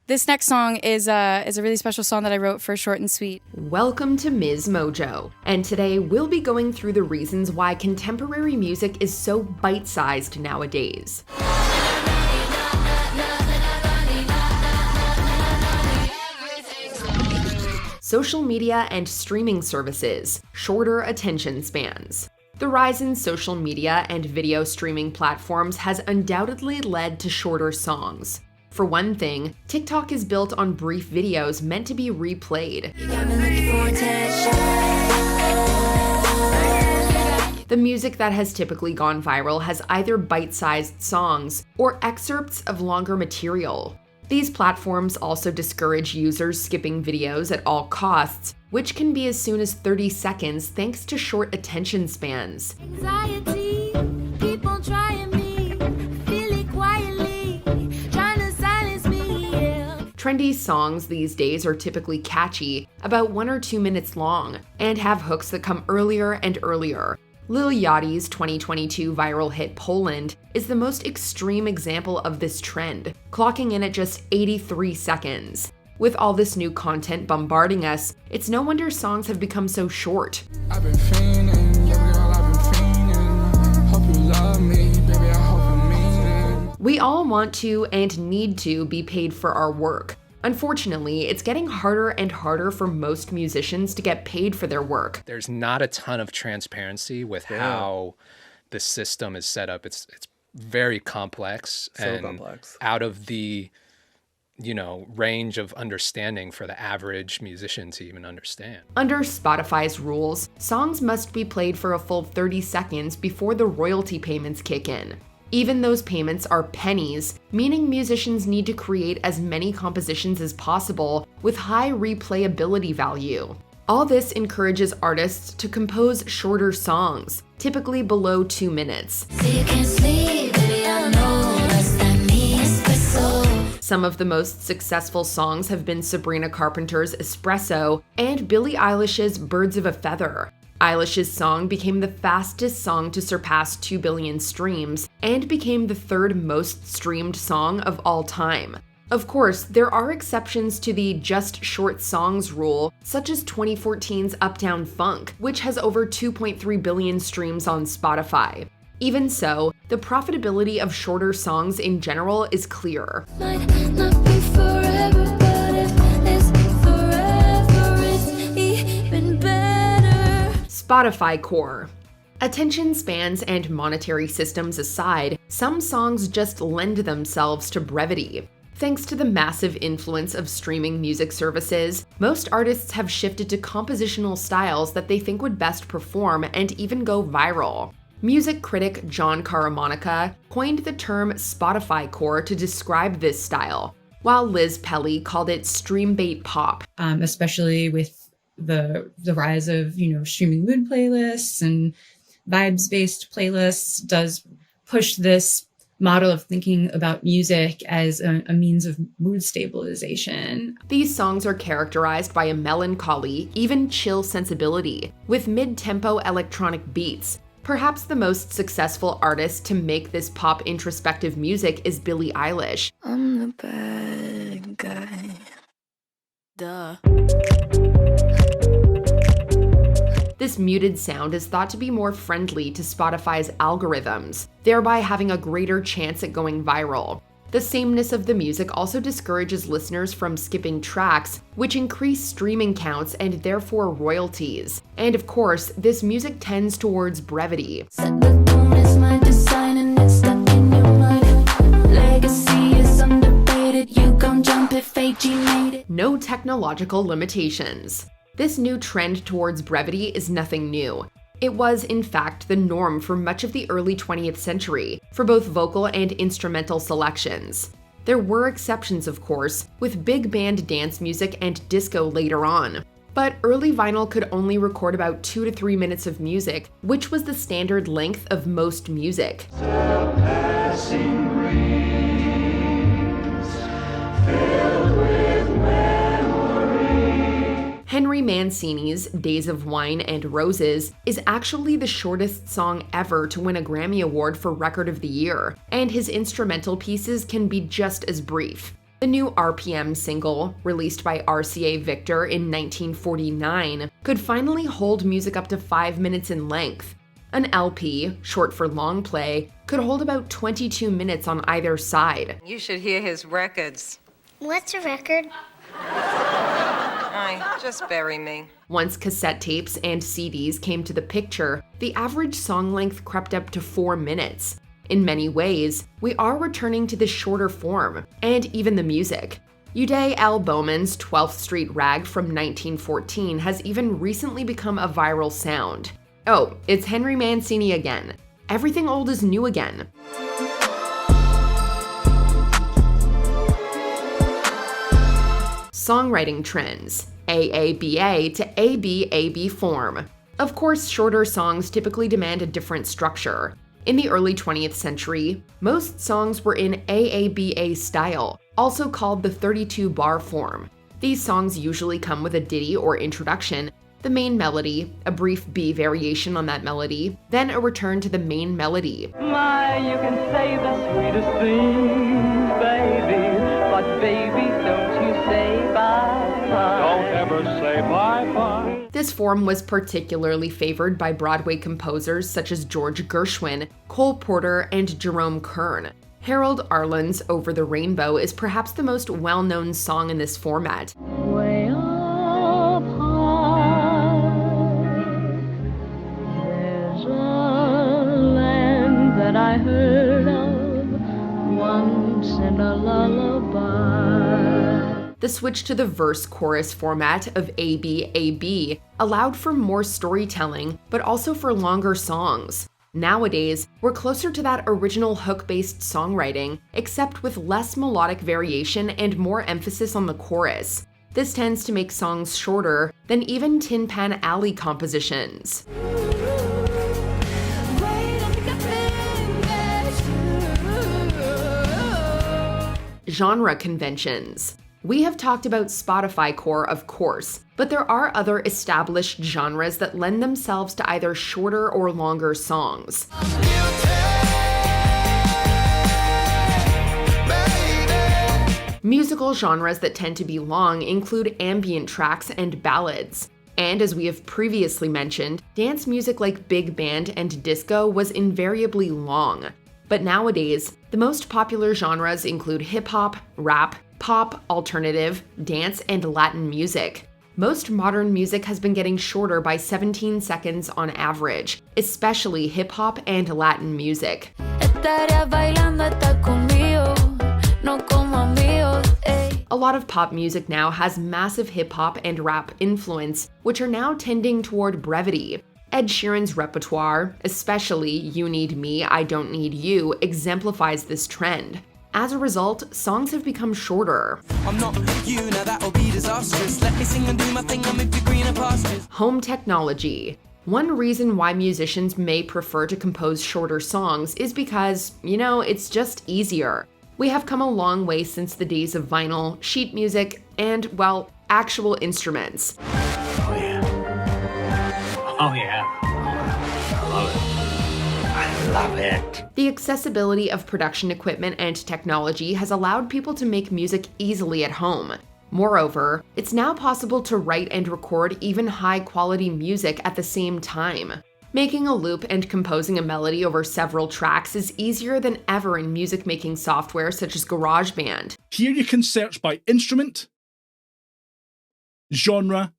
This next song is a really special song that I wrote for Short and Sweet. Welcome to MsMojo, and today we'll be going through the reasons why contemporary music is so bite-sized nowadays. Social media and streaming services, shorter attention spans. The rise in social media and video streaming platforms has undoubtedly led to shorter songs. For one thing, TikTok is built on brief videos meant to be replayed. The music that has typically gone viral has either bite-sized songs or excerpts of longer material. These platforms also discourage users skipping videos at all costs, which can be as soon as 30 seconds thanks to short attention spans. Anxiety, people trying me, feel it quietly, trying to silence me, yeah. Trendy songs these days are typically catchy, about 1 or 2 minutes long, and have hooks that come earlier and earlier. Lil Yachty's 2022 viral hit Poland is the most extreme example of this trend, clocking in at just 83 seconds. With all this new content bombarding us, it's no wonder songs have become so short. I've been fiending, yeah, girl, I've been fiending. Hope you love me, baby, I hope you mean it. We all want to and need to be paid for our work. Unfortunately, it's getting harder and harder for most musicians to get paid for their work. There's not a ton of transparency with how the system is set up. It's very complex complex. Out of the range of understanding for the average musician to even understand. Under Spotify's rules, songs must be played for a full 30 seconds before the royalty payments kick in. Even those payments are pennies, meaning musicians need to create as many compositions as possible with high replayability value. All this encourages artists to compose shorter songs, typically below 2 minutes. So you can't sleep, baby, I know what's that means, espresso. Some of the most successful songs have been Sabrina Carpenter's Espresso and Billie Eilish's Birds of a Feather. Eilish's song became the fastest song to surpass 2 billion streams and became the third most streamed song of all time. Of course, there are exceptions to the just short songs rule, such as 2014's Uptown Funk, which has over 2.3 billion streams on Spotify. Even so, the profitability of shorter songs in general is clear. Might not be forever, but if it's forever, it's even better. Spotifycore. Attention spans and monetary systems aside, some songs just lend themselves to brevity. Thanks to the massive influence of streaming music services, most artists have shifted to compositional styles that they think would best perform and even go viral. Music critic John Caramonica coined the term Spotifycore to describe this style, while Liz Pelly called it stream bait pop. Especially with the rise of streaming mood playlists and vibes-based playlists does push this model of thinking about music as a means of mood stabilization. These songs are characterized by a melancholy, even chill sensibility, with mid-tempo electronic beats. Perhaps the most successful artist to make this pop introspective music is Billie Eilish. I'm the bad guy. Duh. This muted sound is thought to be more friendly to Spotify's algorithms, thereby having a greater chance at going viral. The sameness of the music also discourages listeners from skipping tracks, which increase streaming counts and therefore royalties. And of course, this music tends towards brevity. Set the tone is my design and it's stuck in your mind. Legacy is undebated, you gon' jump if AG made it. No technological limitations. This new trend towards brevity is nothing new. It was, in fact, the norm for much of the early 20th century, for both vocal and instrumental selections. There were exceptions, of course, with big band dance music and disco later on. But early vinyl could only record about 2 to 3 minutes of music, which was the standard length of most music. Henry Mancini's Days of Wine and Roses is actually the shortest song ever to win a Grammy Award for Record of the Year, and his instrumental pieces can be just as brief. The new RPM single, released by RCA Victor in 1949, could finally hold music up to 5 minutes in length. An LP, short for long play, could hold about 22 minutes on either side. You should hear his records. What's a record? Just bury me. Once cassette tapes and CDs came to the picture, the average song length crept up to 4 minutes. In many ways, we are returning to this shorter form, and even the music. Uday L. Bowman's 12th Street Rag from 1914 has even recently become a viral sound. Oh, it's Henry Mancini again. Everything old is new again. Songwriting Trends, AABA to ABAB form. Of course, shorter songs typically demand a different structure. In the early 20th century, most songs were in AABA style, also called the 32-bar form. These songs usually come with a ditty or introduction, the main melody, a brief B variation on that melody, then a return to the main melody. My, you can say the sweetest things, baby, but baby, don't you say bye-bye. Don't ever say bye-bye. This form was particularly favored by Broadway composers such as George Gershwin, Cole Porter, and Jerome Kern. Harold Arlen's Over the Rainbow is perhaps the most well-known song in this format. Way up high, there's a land that I heard of once in a lullaby. The switch to the verse-chorus format of ABAB allowed for more storytelling, but also for longer songs. Nowadays, we're closer to that original hook-based songwriting, except with less melodic variation and more emphasis on the chorus. This tends to make songs shorter than even Tin Pan Alley compositions. Genre conventions. We have talked about Spotifycore, of course, but there are other established genres that lend themselves to either shorter or longer songs. Musical genres that tend to be long include ambient tracks and ballads. And as we have previously mentioned, dance music like big band and disco was invariably long. But nowadays, the most popular genres include hip-hop, rap, pop, alternative, dance, and Latin music. Most modern music has been getting shorter by 17 seconds on average, especially hip-hop and Latin music. A lot of pop music now has massive hip-hop and rap influence, which are now tending toward brevity. Ed Sheeran's repertoire, especially You Need Me, I Don't Need You, exemplifies this trend. As a result, songs have become shorter. I'm not you, now that'll be disastrous. Let me sing and do my thing, I'll move to greener pastures. Home technology. One reason why musicians may prefer to compose shorter songs is because, it's just easier. We have come a long way since the days of vinyl, sheet music, and, actual instruments. Oh yeah. Oh yeah. I love it. I love it. The accessibility of production equipment and technology has allowed people to make music easily at home. Moreover, it's now possible to write and record even high-quality music at the same time. Making a loop and composing a melody over several tracks is easier than ever in music-making software such as GarageBand. Here you can search by instrument, genre,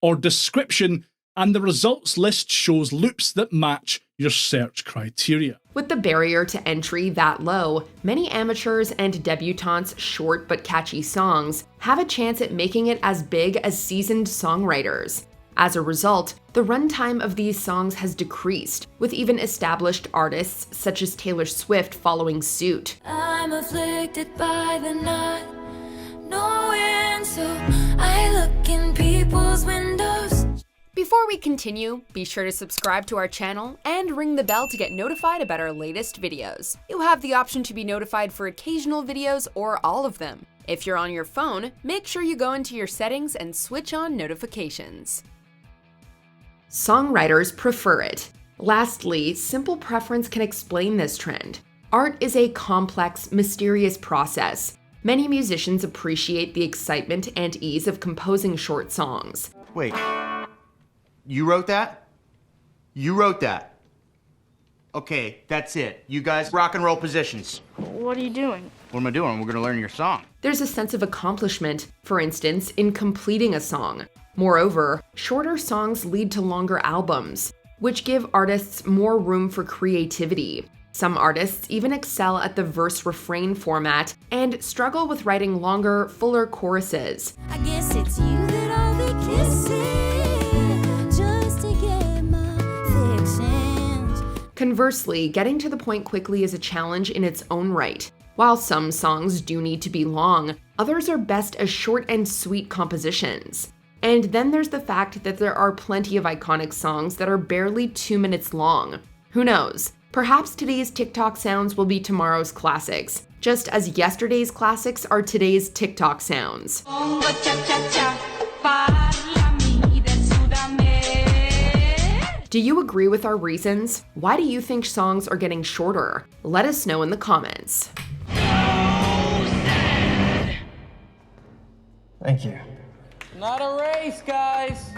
or description, and the results list shows loops that match your search criteria. With the barrier to entry that low, many amateurs and debutantes' short but catchy songs have a chance at making it as big as seasoned songwriters. As a result, the runtime of these songs has decreased, with even established artists such as Taylor Swift following suit. I'm afflicted by the not knowing, so I look in people's windows. Before we continue, be sure to subscribe to our channel and ring the bell to get notified about our latest videos. You have the option to be notified for occasional videos or all of them. If you're on your phone, make sure you go into your settings and switch on notifications. Songwriters prefer it. Lastly, simple preference can explain this trend. Art is a complex, mysterious process. Many musicians appreciate the excitement and ease of composing short songs. Wait, you wrote that? You wrote that? Okay, that's it. You guys rock and roll positions. What are you doing? What am I doing? We're gonna learn your song. There's a sense of accomplishment, for instance, in completing a song. Moreover, shorter songs lead to longer albums, which give artists more room for creativity. Some artists even excel at the verse-refrain format and struggle with writing longer, fuller choruses. I guess it's you that I'll be kissing just to get my fixings. Conversely, getting to the point quickly is a challenge in its own right. While some songs do need to be long, others are best as short and sweet compositions. And then there's the fact that there are plenty of iconic songs that are barely 2 minutes long. Who knows? Perhaps today's TikTok sounds will be tomorrow's classics, just as yesterday's classics are today's TikTok sounds. Do you agree with our reasons? Why do you think songs are getting shorter? Let us know in the comments. Thank you. Not a race, guys.